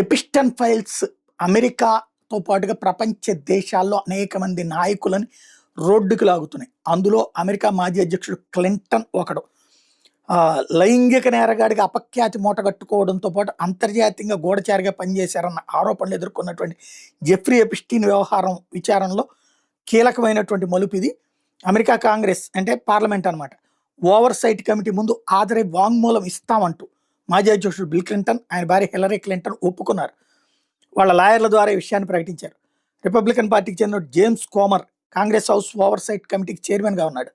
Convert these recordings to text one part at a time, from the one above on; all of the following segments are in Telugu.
ఎపిస్టన్ ఫైల్స్ అమెరికాతో పాటుగా ప్రపంచ దేశాల్లో అనేక మంది నాయకులని రోడ్డుకు లాగుతున్నాయి. అందులో అమెరికా మాజీ అధ్యక్షుడు క్లింటన్ ఒకడు. లైంగిక నేరగాడిగా అపఖ్యాతి మూటగట్టుకోవడంతో పాటు అంతర్జాతీయంగా గూఢచారిగా పనిచేశారన్న ఆరోపణలు ఎదుర్కొన్నటువంటి జెఫ్రీ ఎపిస్టీన్ వ్యవహారం విచారణలో కీలకమైనటువంటి మలుపు ఇది. అమెరికా కాంగ్రెస్ అంటే పార్లమెంట్ అనమాట, ఓవర్ సైట్ కమిటీ ముందు హాజరై వాంగ్మూలం ఇస్తామంటూ మాజీ అధ్యక్షుడు బిల్ క్లింటన్, ఆయన భార్య హిల్లరీ క్లింటన్ ఒప్పుకున్నారు. వాళ్ళ లాయర్ల ద్వారా ఈ విషయాన్ని ప్రకటించారు. రిపబ్లికన్ పార్టీకి చెందిన James Comer Congress House oversight కమిటీకి చైర్మన్గా ఉన్నాడు.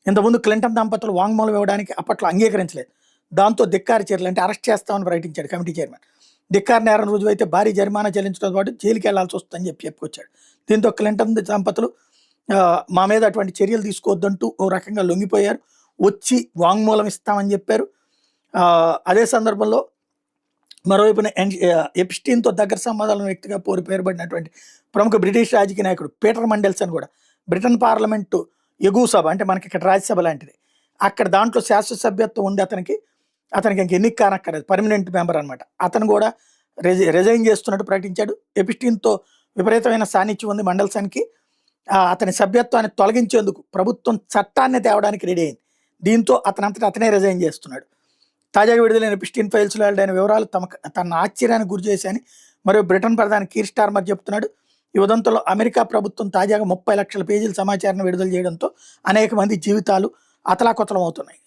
ఇంతకుముందు క్లింటన్ దంపతులు వాంగ్మూలం ఇవ్వడానికి అప్పట్లో అంగీకరించలేదు. దాంతో ధిక్కారి చర్యలు అంటే అరెస్ట్ చేస్తామని ప్రకటించాడు కమిటీ చైర్మన్. ధిక్కారి నేరం రుజువైతే భారీ జరిమానా చెల్లించడంతో పాటు జైలుకి వెళ్లాల్సి వస్తుందని చెప్పుకొచ్చాడు. దీంతో క్లింటన్ దంపతులు మా మీద అటువంటి చర్యలు తీసుకోవద్దంటూ ఓ రకంగా లొంగిపోయారు. వచ్చి వాంగ్మూలం ఇస్తామని చెప్పారు. అదే సందర్భంలో మరోవైపున ఎపిస్టీన్తో దగ్గర సంబంధాలను వ్యక్తిగా పేరుబడినటువంటి ప్రముఖ బ్రిటిష్ రాజకీయ నాయకుడు పీటర్ మండెల్సన్ కూడా బ్రిటన్ పార్లమెంటు ఎగువ సభ అంటే మనకి ఇక్కడ రాజ్యసభ లాంటిది, అక్కడ దాంట్లో శాశ్వత సభ్యత్వం ఉండి అతనికి ఇంక ఎన్నిక కానక్కర్లేదు, పర్మనెంట్ మెంబర్ అనమాట. అతను కూడా రిజైన్ చేస్తున్నట్టు ప్రకటించాడు. ఎపిస్టీన్తో విపరీతమైన సాన్నిధ్యం ఉంది మండెల్సన్కి. అతని సభ్యత్వాన్ని తొలగించేందుకు ప్రభుత్వం చట్టాన్ని తేవడానికి రెడీ అయింది. దీంతో అతనే రిజైన్ చేస్తున్నాడు. తాజాగా విడుదలైన ఎపిస్టీన్ ఫైల్స్లో వెల్లడైన వివరాలు తన ఆశ్చర్యానికి గురి చేశాయని మరియు బ్రిటన్ ప్రధాని కీర్ స్టార్మర్ చెప్తున్నాడు. ఈ ఉదంతంలో అమెరికా ప్రభుత్వం తాజాగా 30 లక్షల పేజీల సమాచారాన్ని విడుదల చేయడంతో అనేక మంది జీవితాలు అతలాకుతలం అవుతున్నాయి.